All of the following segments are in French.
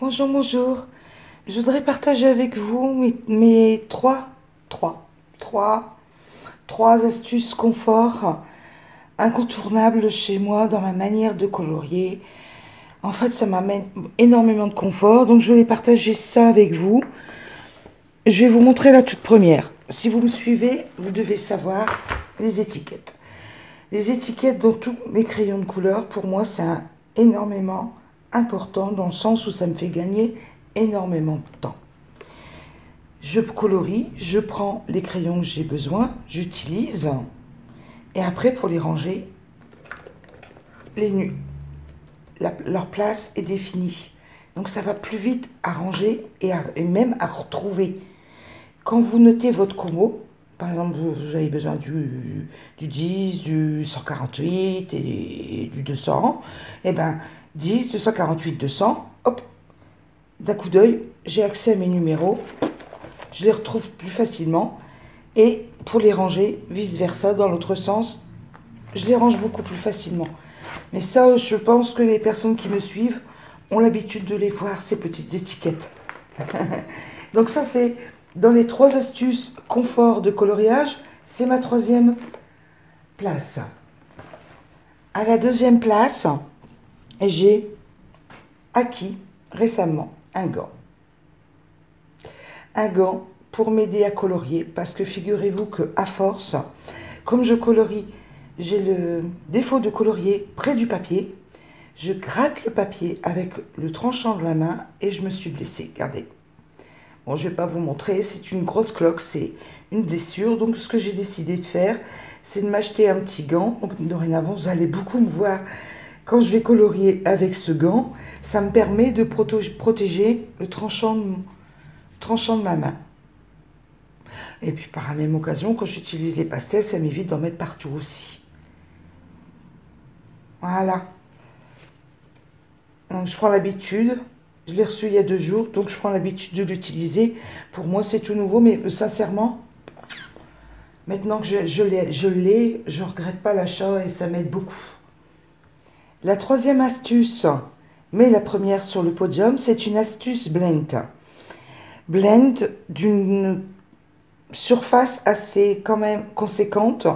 Bonjour, bonjour. Je voudrais partager avec vous mes trois, trois astuces confort incontournables chez moi dans ma manière de colorier. En fait, ça m'amène énormément de confort, donc je vais partager ça avec vous. Je vais vous montrer la toute première. Si vous me suivez, vous devez savoir les étiquettes. Les étiquettes dans tous mes crayons de couleur, pour moi, c'est énormément important dans le sens où ça me fait gagner énormément de temps. Je colorie, je prends les crayons que j'ai besoin, j'utilise, et après pour les ranger, leur place est définie. Donc ça va plus vite à ranger et même à retrouver. Quand vous notez votre combo, par exemple vous avez besoin du 10, du 148 et du 200, et ben 10, 248, 200, hop, d'un coup d'œil, j'ai accès à mes numéros, je les retrouve plus facilement. Et pour les ranger, vice-versa, dans l'autre sens, je les range beaucoup plus facilement. Mais ça, je pense que les personnes qui me suivent ont l'habitude de les voir, ces petites étiquettes. Donc ça, c'est dans les trois astuces confort de coloriage, c'est ma troisième place. À la deuxième place, j'ai acquis récemment un gant. Un gant pour m'aider à colorier, parce que figurez-vous que à force, comme je colorie, j'ai le défaut de colorier près du papier, je gratte le papier avec le tranchant de la main et je me suis blessée. Regardez. Bon, je ne vais pas vous montrer, c'est une grosse cloque, c'est une blessure. Donc ce que j'ai décidé de faire, c'est de m'acheter un petit gant. Donc dorénavant, vous allez beaucoup me voir quand je vais colorier avec ce gant. Ça me permet de protéger le tranchant de ma main. Et puis par la même occasion, quand j'utilise les pastels, ça m'évite d'en mettre partout aussi. Voilà. Donc je prends l'habitude, je l'ai reçu il y a 2 jours, donc je prends l'habitude de l'utiliser. Pour moi, c'est tout nouveau, mais sincèrement, maintenant que je l'ai, je ne regrette pas l'achat et ça m'aide beaucoup. La troisième astuce, mais la première sur le podium, c'est une astuce blend. Blend d'une surface assez quand même conséquente,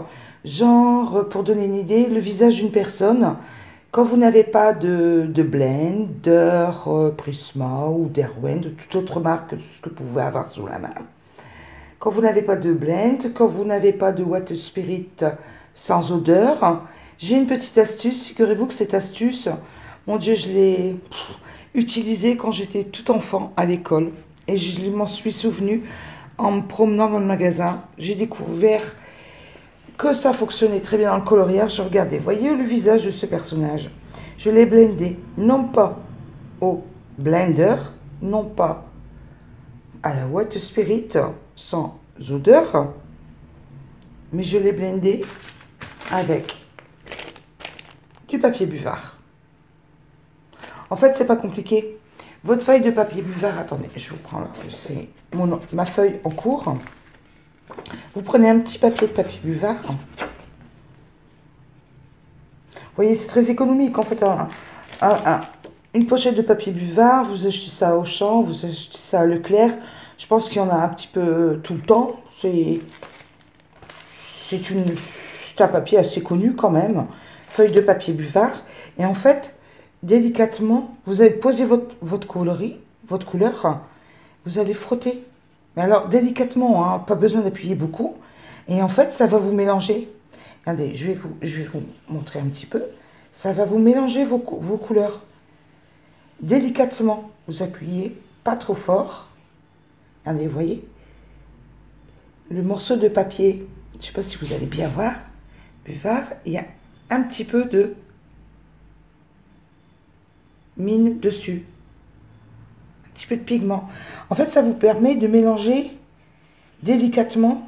genre pour donner une idée, le visage d'une personne. Quand vous n'avez pas de Blender, Prisma ou Derwent, de toute autre marque que ce que vous pouvez avoir sous la main. Quand vous n'avez pas de blend, quand vous n'avez pas de Water Spirit sans odeur, j'ai une petite astuce. Figurez-vous que cette astuce, mon Dieu, je l'ai utilisée quand j'étais tout enfant à l'école. Et je m'en suis souvenue en me promenant dans le magasin. J'ai découvert que ça fonctionnait très bien dans le coloriage. Regardez, voyez le visage de ce personnage. Je l'ai blendé, non pas au blender, non pas à la Water Spirit sans odeur, mais je l'ai blendé avec du papier buvard. En fait, c'est pas compliqué. Votre feuille de papier buvard, attendez, je vous prends là, c'est ma feuille en cours. Vous prenez un petit papier de papier buvard. Vous voyez, c'est très économique. En fait, une pochette de papier buvard, vous achetez ça au Auchan, vous achetez ça à Leclerc. Je pense qu'il y en a un petit peu tout le temps. C'est un papier assez connu quand même. Feuille de papier buvard. Et en fait, délicatement, vous allez poser votre couleur, vous allez frotter. Mais alors, délicatement, hein, pas besoin d'appuyer beaucoup. Et en fait, ça va vous mélanger. Regardez, je vais vous montrer un petit peu. Ça va vous mélanger vos couleurs. Délicatement, vous appuyez, pas trop fort. Regardez, vous voyez. Le morceau de papier, je ne sais pas si vous allez bien voir, buvard, il y a un petit peu de mine dessus. Un petit peu de pigment. En fait, ça vous permet de mélanger délicatement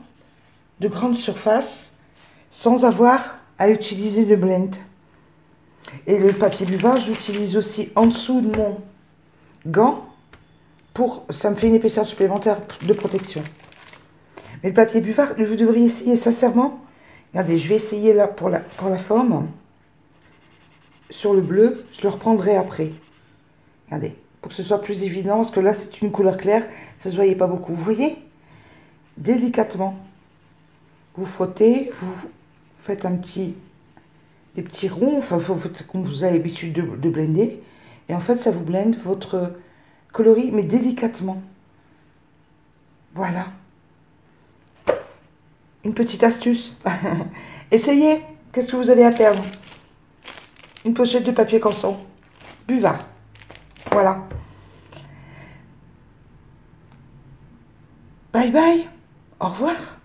de grandes surfaces sans avoir à utiliser de blend. Et le papier buvard, je l'utilise aussi en dessous de mon gant pour, ça me fait une épaisseur supplémentaire de protection. Mais le papier buvard, vous devriez essayer sincèrement. Regardez, je vais essayer là pour la forme. Sur le bleu, je le reprendrai après. Regardez, pour que ce soit plus évident, parce que là c'est une couleur claire, ça ne se voyait pas beaucoup. Vous voyez? Délicatement, vous frottez, vous faites des petits ronds, enfin comme vous avez l'habitude de blender, et en fait ça vous blende votre coloris, mais délicatement. Voilà. Une petite astuce. Essayez. Qu'est-ce que vous avez à perdre? Une pochette de papier canson. Buvard. Voilà. Bye bye. Au revoir.